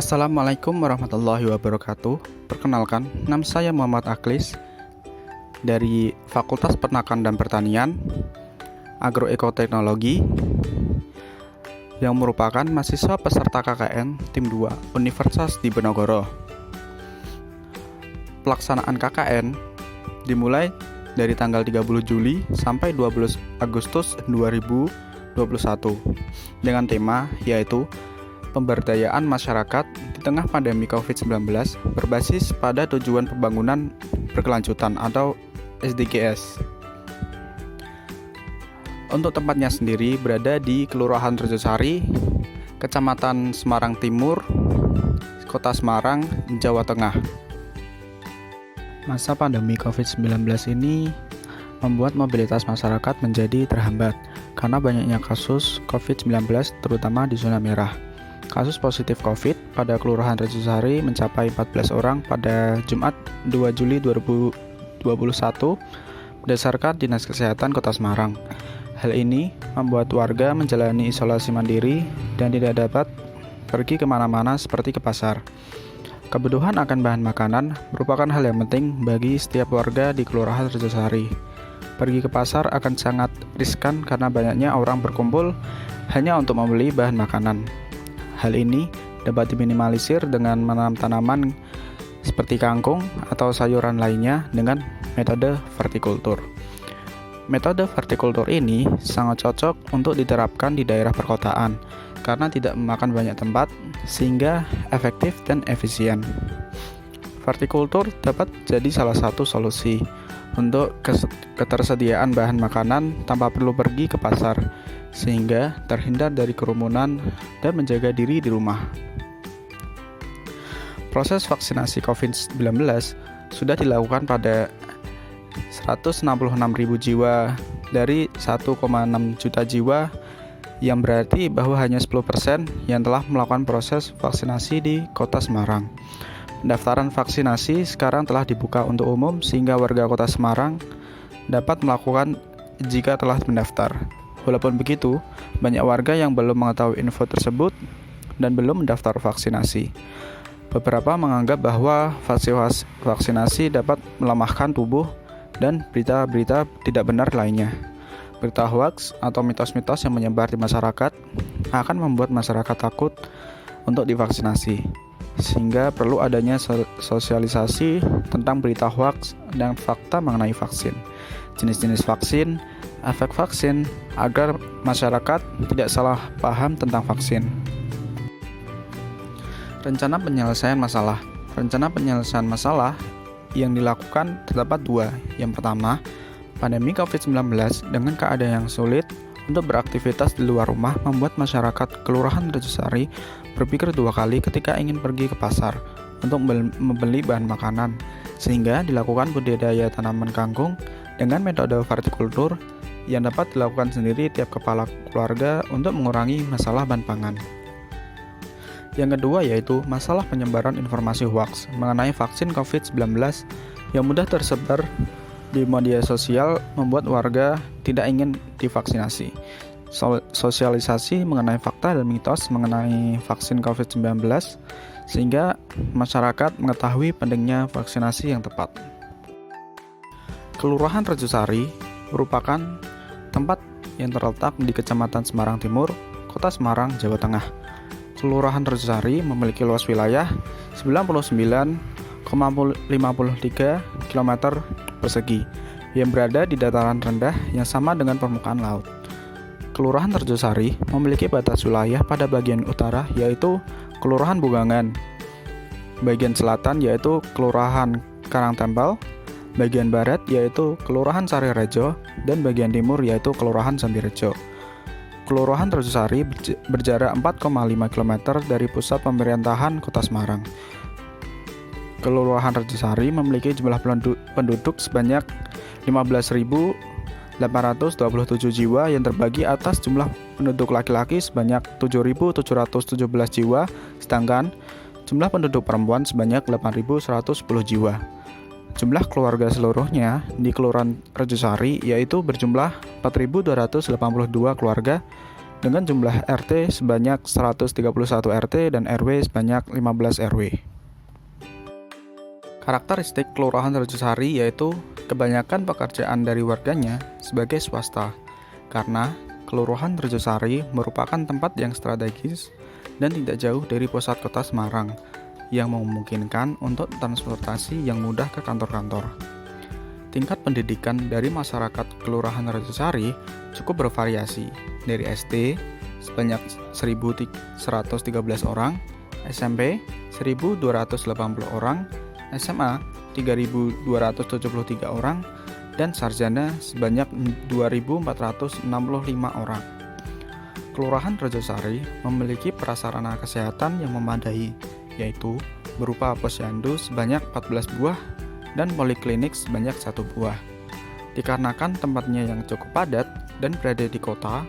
Assalamualaikum warahmatullahi wabarakatuh. Perkenalkan, nama saya Muhammad Aklis dari Fakultas Peternakan dan Pertanian, Agroekoteknologi, yang merupakan mahasiswa peserta KKN Tim 2 Universitas Diponegoro. Pelaksanaan KKN dimulai dari tanggal 30 Juli sampai 12 Agustus 2021 dengan tema yaitu pemberdayaan masyarakat di tengah pandemi COVID-19 berbasis pada tujuan pembangunan berkelanjutan atau SDGs. Untuk tempatnya sendiri berada di Kelurahan Rejosari, Kecamatan Semarang Timur, Kota Semarang, Jawa Tengah. Masa pandemi COVID-19 ini membuat mobilitas masyarakat menjadi terhambat karena banyaknya kasus COVID-19 terutama di zona merah. Kasus positif COVID pada Kelurahan Rejosari mencapai 14 orang pada Jumat 2 Juli 2021 berdasarkan Dinas Kesehatan Kota Semarang. Hal ini membuat warga menjalani isolasi mandiri dan tidak dapat pergi kemana-mana seperti ke pasar. Kebutuhan akan bahan makanan merupakan hal yang penting bagi setiap warga di Kelurahan Rejosari. Pergi ke pasar akan sangat riskan karena banyaknya orang berkumpul hanya untuk membeli bahan makanan. Hal ini dapat diminimalisir dengan menanam tanaman seperti kangkung atau sayuran lainnya dengan metode vertikultur. Metode vertikultur ini sangat cocok untuk diterapkan di daerah perkotaan karena tidak memakan banyak tempat sehingga efektif dan efisien. Vertikultur dapat jadi salah satu solusi untuk ketersediaan bahan makanan tanpa perlu pergi ke pasar sehingga terhindar dari kerumunan dan menjaga diri di rumah. Proses vaksinasi COVID-19 sudah dilakukan pada 166.000 jiwa dari 1,6 juta jiwa, yang berarti bahwa hanya 10% yang telah melakukan proses vaksinasi di Kota Semarang. Pendaftaran vaksinasi sekarang telah dibuka untuk umum sehingga warga Kota Semarang dapat melakukan jika telah mendaftar. Walaupun begitu, banyak warga yang belum mengetahui info tersebut dan belum mendaftar vaksinasi. Beberapa menganggap bahwa vaksinasi dapat melemahkan tubuh dan berita-berita tidak benar lainnya. Berita hoaks atau mitos-mitos yang menyebar di masyarakat akan membuat masyarakat takut untuk divaksinasi, sehingga perlu adanya sosialisasi tentang berita hoaks dan fakta mengenai vaksin, jenis-jenis vaksin, efek vaksin, agar masyarakat tidak salah paham tentang vaksin. Rencana penyelesaian masalah. Rencana penyelesaian masalah yang dilakukan terdapat dua. Yang pertama, pandemi COVID-19 dengan keadaan yang sulit untuk beraktivitas di luar rumah membuat masyarakat Kelurahan Rejosari berpikir dua kali ketika ingin pergi ke pasar untuk membeli bahan makanan, sehingga dilakukan budidaya tanaman kangkung dengan metode vertikultur yang dapat dilakukan sendiri tiap kepala keluarga untuk mengurangi masalah bahan pangan. Yang kedua yaitu masalah penyebaran informasi hoaks mengenai vaksin COVID-19 yang mudah tersebar di media sosial membuat warga tidak ingin divaksinasi. Sosialisasi mengenai fakta dan mitos mengenai vaksin COVID-19 sehingga masyarakat mengetahui pentingnya vaksinasi yang tepat. Kelurahan Rejosari merupakan tempat yang terletak di Kecamatan Semarang Timur, Kota Semarang, Jawa Tengah. Kelurahan Rejosari memiliki luas wilayah 99,53 km persegi yang berada di dataran rendah yang sama dengan permukaan laut. Kelurahan Rejosari memiliki batas wilayah pada bagian utara yaitu Kelurahan Bugangan, bagian selatan yaitu Kelurahan Karangtempel, bagian barat yaitu Kelurahan Sarirejo, dan bagian timur yaitu Kelurahan Sambirejo. Kelurahan Rejosari berjarak 4,5 km dari pusat pemerintahan Kota Semarang. Kelurahan Rejosari memiliki jumlah penduduk sebanyak 15.827 jiwa yang terbagi atas jumlah penduduk laki-laki sebanyak 7.717 jiwa, sedangkan jumlah penduduk perempuan sebanyak 8.110 jiwa. Jumlah keluarga seluruhnya di Kelurahan Rejosari yaitu berjumlah 4.282 keluarga dengan jumlah RT sebanyak 131 RT dan RW sebanyak 15 RW. Karakteristik Kelurahan Rejosari yaitu kebanyakan pekerjaan dari warganya sebagai swasta, karena Kelurahan Rejosari merupakan tempat yang strategis dan tidak jauh dari pusat kota Semarang, yang memungkinkan untuk transportasi yang mudah ke kantor-kantor. Tingkat pendidikan dari masyarakat Kelurahan Rejosari cukup bervariasi, dari SD sebanyak 1.113 orang, SMP 1.280 orang, SMA 3.273 orang, dan sarjana sebanyak 2.465 orang. Kelurahan Rejosari memiliki prasarana kesehatan yang memadai, yaitu berupa posyandu sebanyak 14 buah dan poliklinik sebanyak 1 buah. Dikarenakan tempatnya yang cukup padat dan berada di kota,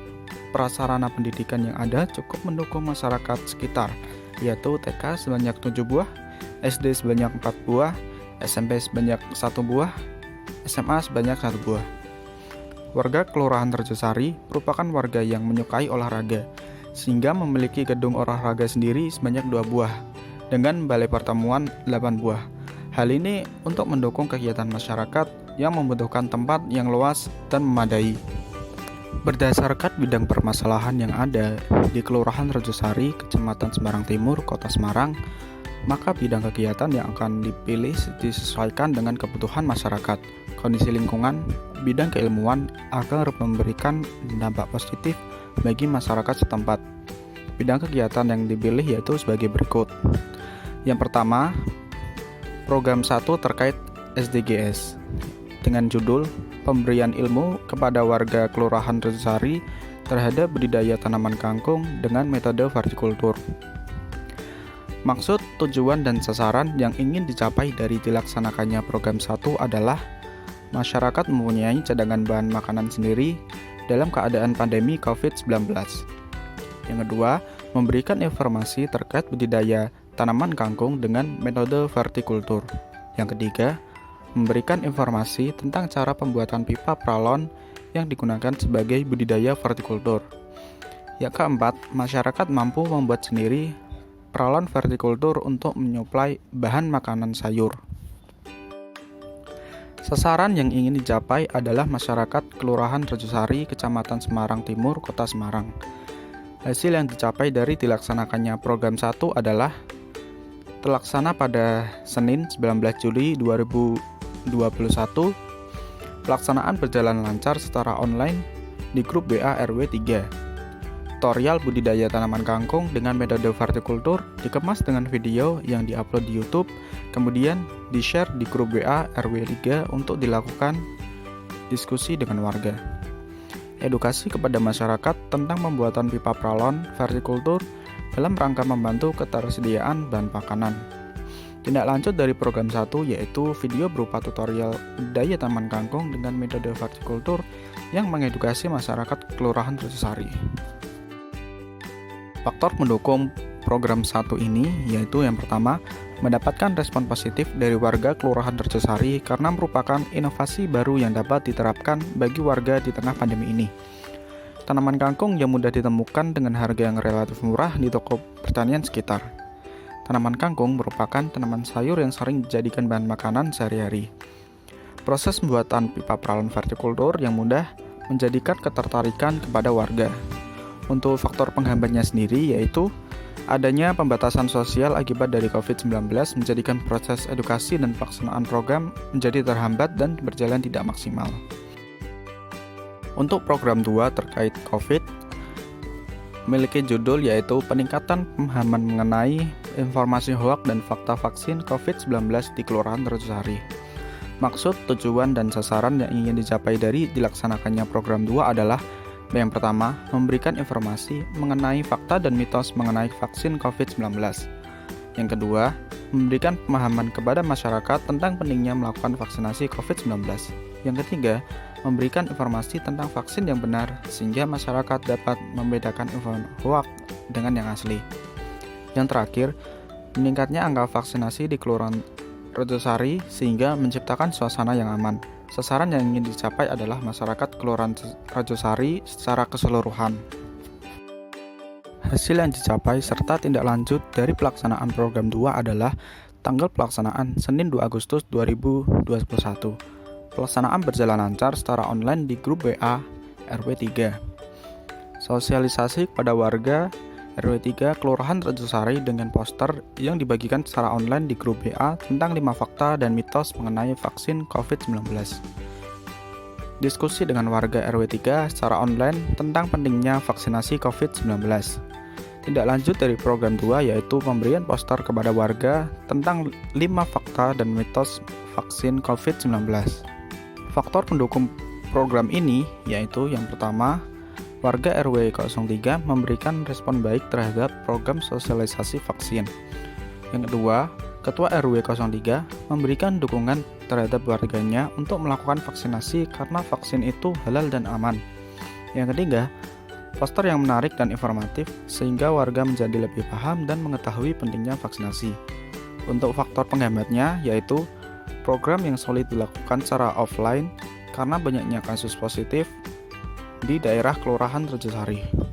prasarana pendidikan yang ada cukup mendukung masyarakat sekitar, yaitu TK sebanyak 7 buah, SD sebanyak 4 buah, SMP sebanyak 1 buah, SMA sebanyak 1 buah. Warga Kelurahan Rejosari merupakan warga yang menyukai olahraga, sehingga memiliki gedung olahraga sendiri sebanyak 2 buah, dengan balai pertemuan 8 buah. Hal ini untuk mendukung kegiatan masyarakat yang membutuhkan tempat yang luas dan memadai. Berdasarkan bidang permasalahan yang ada di Kelurahan Rejosari, Kecamatan Semarang Timur, Kota Semarang, maka bidang kegiatan yang akan dipilih disesuaikan dengan kebutuhan masyarakat, kondisi lingkungan, bidang keilmuan agar memberikan dampak positif bagi masyarakat setempat. Bidang kegiatan yang dipilih yaitu sebagai berikut. Yang pertama, program 1 terkait SDGs dengan judul Pemberian Ilmu kepada Warga Kelurahan Rejosari terhadap budidaya tanaman kangkung dengan metode hortikultur. Maksud, tujuan, dan sasaran yang ingin dicapai dari dilaksanakannya program 1 adalah masyarakat mempunyai cadangan bahan makanan sendiri dalam keadaan pandemi COVID-19. Yang kedua, memberikan informasi terkait budidaya tanaman kangkung dengan metode hortikultur. Yang ketiga, memberikan informasi tentang cara pembuatan pipa pralon yang digunakan sebagai budidaya hortikultur. Yang keempat, masyarakat mampu membuat sendiri pralon hortikultur untuk menyuplai bahan makanan sayur. Sasaran yang ingin dicapai adalah masyarakat Kelurahan Rejosari, Kecamatan Semarang Timur, Kota Semarang. Hasil yang dicapai dari dilaksanakannya program 1 adalah terlaksana pada Senin 19 Juli 2021. Pelaksanaan berjalan lancar secara online di grup WA RW 3. Tutorial budidaya tanaman kangkung dengan metode hortikultur dikemas dengan video yang diupload di YouTube, kemudian di-share di grup WA RW 3 untuk dilakukan diskusi dengan warga. Edukasi kepada masyarakat tentang pembuatan pipa pralon hortikultur dalam rangka membantu ketersediaan bahan makanan. Tindak lanjut dari program 1 yaitu video berupa tutorial budidaya tanaman kangkung dengan metode hortikultur yang mengedukasi masyarakat Kelurahan Rejosari. Faktor pendukung program 1 ini yaitu yang pertama, mendapatkan respon positif dari warga Kelurahan Rejosari karena merupakan inovasi baru yang dapat diterapkan bagi warga di tengah pandemi ini. Tanaman kangkung yang mudah ditemukan dengan harga yang relatif murah di toko pertanian sekitar. Tanaman kangkung merupakan tanaman sayur yang sering dijadikan bahan makanan sehari-hari. Proses pembuatan pipa pralon hortikultur yang mudah menjadikan ketertarikan kepada warga. Untuk faktor penghambatnya sendiri yaitu adanya pembatasan sosial akibat dari COVID-19 menjadikan proses edukasi dan pelaksanaan program menjadi terhambat dan berjalan tidak maksimal. Untuk program 2 terkait COVID, memiliki judul yaitu Peningkatan Pemahaman Mengenai Informasi Hoak dan Fakta Vaksin COVID-19 di Kelurahan Rejosari. Maksud, tujuan, dan sasaran yang ingin dicapai dari dilaksanakannya program 2 adalah yang pertama, memberikan informasi mengenai fakta dan mitos mengenai vaksin COVID-19. Yang kedua, memberikan pemahaman kepada masyarakat tentang pentingnya melakukan vaksinasi COVID-19. Yang ketiga, memberikan informasi tentang vaksin yang benar sehingga masyarakat dapat membedakan info hoax dengan yang asli. Yang terakhir, meningkatnya angka vaksinasi di Kelurahan Rejosari sehingga menciptakan suasana yang aman. Sasaran yang ingin dicapai adalah masyarakat Kelurahan Rejosari secara keseluruhan. Hasil yang dicapai serta tindak lanjut dari pelaksanaan program 2 adalah tanggal pelaksanaan Senin 2 Agustus 2021. Pelaksanaan berjalan lancar secara online di grup WA RW 3. Sosialisasi kepada warga RW 3 Kelurahan Rejosari dengan poster yang dibagikan secara online di grup WA tentang 5 fakta dan mitos mengenai vaksin COVID-19. Diskusi dengan warga RW 3 secara online tentang pentingnya vaksinasi COVID-19. Tindak lanjut dari program 2 yaitu pemberian poster kepada warga tentang 5 fakta dan mitos vaksin COVID-19. Faktor pendukung program ini yaitu yang pertama, warga RW 03 memberikan respon baik terhadap program sosialisasi vaksin. Yang kedua, Ketua RW 03 memberikan dukungan terhadap warganya untuk melakukan vaksinasi karena vaksin itu halal dan aman. Yang ketiga, poster yang menarik dan informatif sehingga warga menjadi lebih paham dan mengetahui pentingnya vaksinasi. Untuk faktor penghambatnya yaitu program yang sulit dilakukan secara offline karena banyaknya kasus positif di daerah Kelurahan Rejosari.